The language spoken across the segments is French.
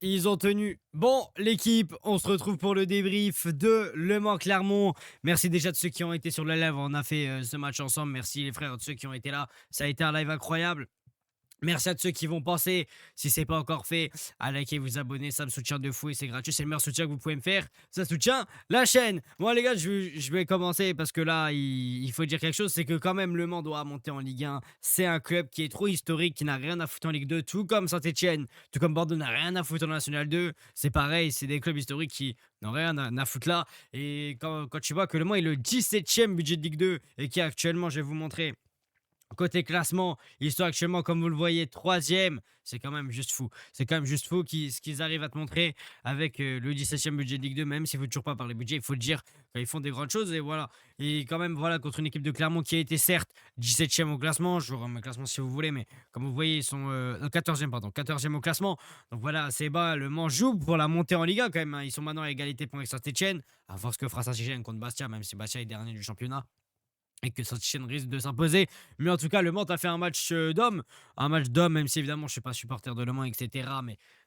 Ils ont tenu. Bon, l'équipe, on se retrouve pour le débrief de Le Mans-Clermont. Merci déjà de ceux qui ont été sur le live. On a fait ce match ensemble. Merci les frères de ceux qui ont été là. Ça a été un live incroyable. Merci à tous ceux qui vont penser, si c'est pas encore fait, à liker, vous abonner, ça me soutient de fou et c'est gratuit, c'est le meilleur soutien que vous pouvez me faire, ça soutient la chaîne. Moi les gars, je vais commencer parce que là, il faut dire quelque chose, c'est que quand même Le Mans doit monter en Ligue 1, c'est un club qui est trop historique, qui n'a rien à foutre en Ligue 2, tout comme Saint-Etienne, tout comme Bordeaux n'a rien à foutre en National 2, c'est pareil, c'est des clubs historiques qui n'ont rien à foutre là, et quand tu vois que Le Mans est le 17e budget de Ligue 2 et qui actuellement, je vais vous montrer, côté classement, ils sont actuellement, comme vous le voyez, troisième. C'est quand même juste fou. C'est quand même juste fou ce qu'ils arrivent à te montrer avec le 17e budget de Ligue 2, même s'il ne faut toujours pas parler budget, il faut le dire, quand ils font des grandes choses. Et voilà. Et quand même, voilà, contre une équipe de Clermont qui a été certes 17e au classement. Je vous remets le classement si vous voulez, mais comme vous voyez, ils sont 14e, pardon, 14e au classement. Donc voilà, assez bas. Le Mans joue pour la montée en Ligue 1 quand même, hein. Ils sont maintenant à égalité de points avec Saint-Etienne. À voir ce que fera Saint-Etienne contre Bastia, même si Bastia est dernier du championnat et que Saint-Étienne risque de s'imposer. Mais en tout cas, Le Mans a fait un match d'homme. Un match d'homme, même si évidemment je ne suis pas supporter de Le Mans, etc.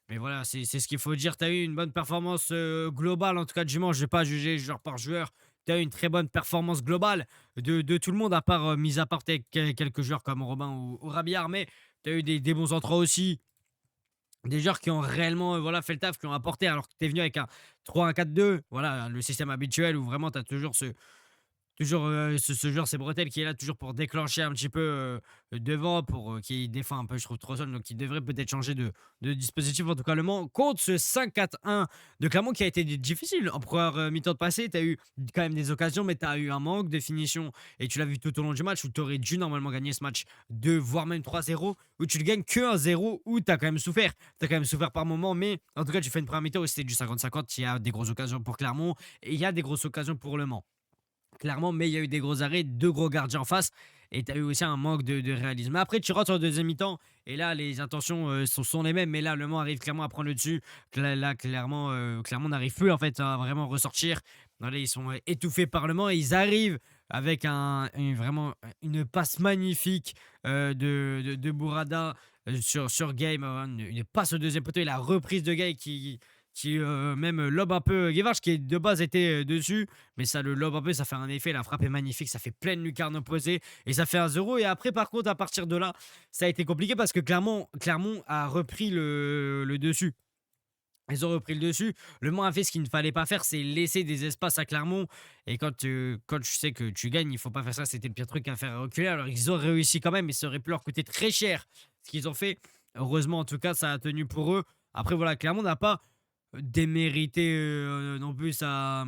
Mais voilà, c'est ce qu'il faut dire. Tu as eu une bonne performance globale, en tout cas du Mans. Je ne vais pas juger joueur par joueur. Tu as eu une très bonne performance globale de tout le monde, à part, mis à part quelques joueurs comme Robin ou Rabillard. Mais tu as eu des bons entrants aussi. Des joueurs qui ont réellement voilà, fait le taf, qui ont apporté, alors que tu es venu avec un 3-1-4-2. Voilà, le système habituel où vraiment tu as toujours toujours, ce joueur, c'est Bretel qui est là toujours pour déclencher un petit peu, devant, pour, qui défend un peu, je trouve, trop seul, donc il devrait peut-être changer de dispositif. En tout cas, Le Mans contre ce 5-4-1 de Clermont qui a été difficile en première mi-temps de passé. Tu as eu quand même des occasions, mais tu as eu un manque de finition et tu l'as vu tout au long du match où tu aurais dû normalement gagner ce match 2 voire même 3-0, où tu le gagnes que 1-0, où tu as quand même souffert. Tu as quand même souffert par moment, mais en tout cas, tu fais une première mi-temps où c'était du 50-50. Il y a des grosses occasions pour Clermont et il y a des grosses occasions pour Le Mans, clairement, mais il y a eu des gros arrêts, deux gros gardiens en face, et tu as eu aussi un manque de réalisme. Mais après, tu rentres en deuxième mi-temps, et là, les intentions sont les mêmes, mais là, Le Mans arrive clairement à prendre le dessus. Là, clairement, Clermont n'arrive plus en fait à vraiment ressortir. Là, ils sont étouffés par Le Mans, et ils arrivent avec vraiment une passe magnifique de Bourada sur Game, une passe au deuxième poteau, et la reprise de Gay qui même lobe un peu Guevara, qui de base était dessus, mais ça le lobe un peu, ça fait un effet, la frappe est magnifique, ça fait pleine lucarne opposée, et ça fait un 0. Et après, par contre, à partir de là, ça a été compliqué parce que Clermont a repris le dessus. Ils ont repris le dessus. Le Mans a fait ce qu'il ne fallait pas faire, c'est laisser des espaces à Clermont. Et quand tu sais que tu gagnes, il faut pas faire ça. C'était le pire truc à faire reculer. Alors, ils ont réussi quand même, mais ça aurait pu leur coûter très cher ce qu'ils ont fait. Heureusement, en tout cas, ça a tenu pour eux. Après, voilà, Clermont n'a pas démérité non plus ça.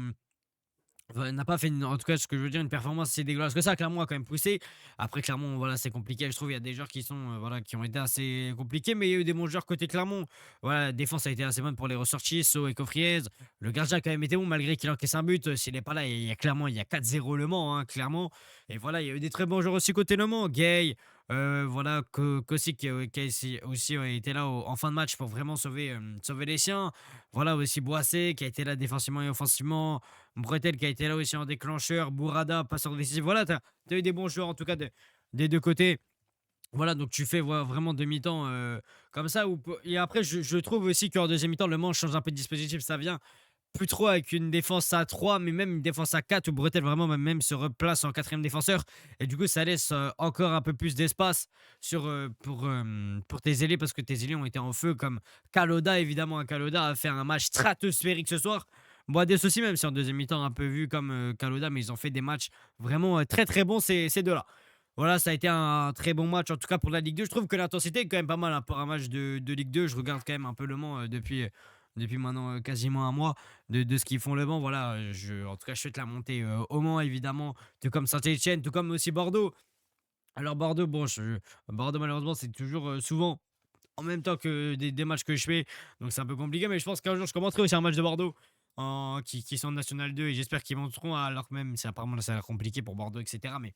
Enfin, n'a pas fait en tout cas, ce que je veux dire, une performance si dégueulasse que ça. Clermont a quand même poussé. Après, Clermont, voilà, c'est compliqué. Je trouve il y a des joueurs qui sont, voilà, qui ont été assez compliqués, mais il y a eu des bons joueurs côté Clermont. Voilà, la défense a été assez bonne pour les ressorties. So et Coffriez. Le gardien a quand même été bon, malgré qu'il encaisse un but. S'il n'est pas là, il y a clairement, il y a 4-0 Le Mans, hein, clairement. Et voilà, il y a eu des très bons joueurs aussi côté Le Mans. Gay, voilà, Kosik qui a aussi été là en fin de match pour vraiment sauver les siens. Voilà, aussi Boissé qui a été là défensivement et offensivement. Bretel qui a été là aussi en déclencheur, Bourada, passeur décisif. Voilà, tu as eu des bons joueurs en tout cas des deux côtés. Voilà, donc tu fais vraiment demi-temps comme ça. Et après, je trouve aussi qu'en deuxième mi-temps, Le Mans change un peu de dispositif. Ça vient plus trop avec une défense à 3, mais même une défense à 4 où Bretel vraiment même se replace en quatrième défenseur. Et du coup, ça laisse encore un peu plus d'espace pour tes ailiers parce que tes ailiers ont été en feu comme Kaloda, évidemment. Kaloda a fait un match stratosphérique ce soir. Boades aussi, même si en deuxième mi-temps, un peu vu comme Kaloda, mais ils ont fait des matchs vraiment très très bons, ces deux-là. Voilà, ça a été un très bon match, en tout cas pour la Ligue 2. Je trouve que l'intensité est quand même pas mal, hein, pour un match de Ligue 2. Je regarde quand même un peu Le Mans depuis maintenant quasiment un mois de ce qu'ils font Le Mans. Voilà, en tout cas, je souhaite la montée au Mans, évidemment, tout comme Saint-Etienne, tout comme aussi Bordeaux. Alors Bordeaux, bon, Bordeaux malheureusement, c'est toujours souvent en même temps que des matchs que je fais, donc c'est un peu compliqué, mais je pense qu'un jour, je commenterai aussi un match de Bordeaux qui sont en National 2 et j'espère qu'ils monteront, alors que même, c'est apparemment, ça a l'air compliqué pour Bordeaux, etc. Mais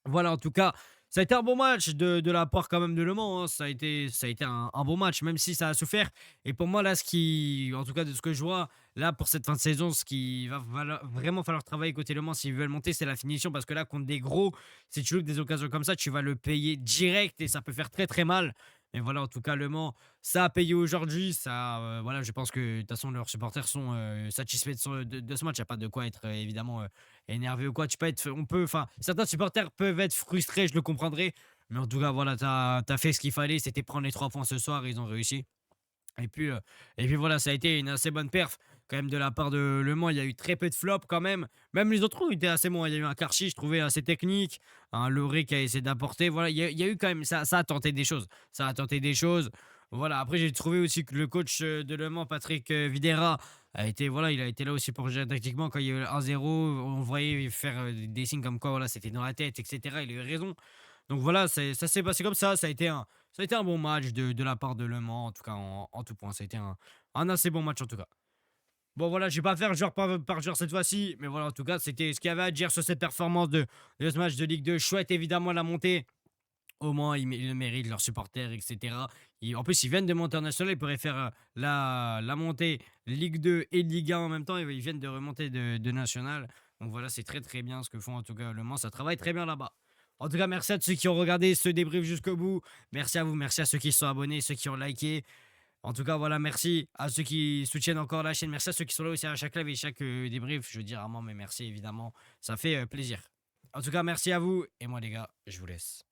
voilà, en tout cas, ça a été un bon match de la part quand même de Le Mans, hein. Ça a été un bon match, même si ça a souffert. Et pour moi, là, en tout cas, de ce que je vois, là, pour cette fin de saison, ce qui va vraiment falloir travailler côté Le Mans s'ils veulent monter, c'est la finition. Parce que là, contre des gros, si tu loupes des occasions comme ça, tu vas le payer direct et ça peut faire très très mal. Mais voilà, en tout cas, Le Mans, ça a payé aujourd'hui. Ça, voilà, je pense que de toute façon, leurs supporters sont satisfaits de ce match. Il n'y a pas de quoi être évidemment énervé ou quoi. Tu peux être, on peut, enfin, certains supporters peuvent être frustrés, je le comprendrai. Mais en tout cas, voilà, t'as fait ce qu'il fallait. C'était prendre les 3 points ce soir. Ils ont réussi. Et puis, heu et puis voilà, ça a été une assez bonne perf quand même de la part de Le Mans. Il y a eu très peu de flops quand même. Même les autres ont été assez bons. Il y a eu un Karchi, je trouvais assez technique, un Loré qui a essayé d'apporter. Voilà, il y a eu quand même ça a tenté des choses. Ça a tenté des choses. Voilà, après j'ai trouvé aussi que le coach, de Le Mans, Patrick, Videra, a été voilà, il a été là aussi pour gérer tactiquement quand il y a eu le 1-0. On voyait faire, des signes comme quoi, voilà, c'était dans la tête et cetera. Il a eu raison. Donc voilà, ça s'est passé comme ça. Ça a été un bon match de la part de Le Mans, en tout cas en tout point. Ça a été un assez bon match en tout cas. Bon voilà, je vais pas faire joueur par joueur cette fois-ci, mais voilà, en tout cas, c'était ce qu'il y avait à dire sur cette performance de ce match de Ligue 2. Chouette évidemment la montée. Au moins, ils le méritent, leurs supporters, etc. En plus, ils viennent de monter en national, ils pourraient faire la montée Ligue 2 et Ligue 1 en même temps. Ils viennent de remonter de national. Donc voilà, c'est très très bien ce que font en tout cas Le Mans. Ça travaille très bien là-bas. En tout cas, merci à tous ceux qui ont regardé ce débrief jusqu'au bout. Merci à vous, merci à ceux qui se sont abonnés, ceux qui ont liké. En tout cas, voilà, merci à ceux qui soutiennent encore la chaîne. Merci à ceux qui sont là aussi à chaque live et chaque débrief. Je veux dire à moi, mais merci évidemment. Ça fait plaisir. En tout cas, merci à vous. Et moi, les gars, je vous laisse.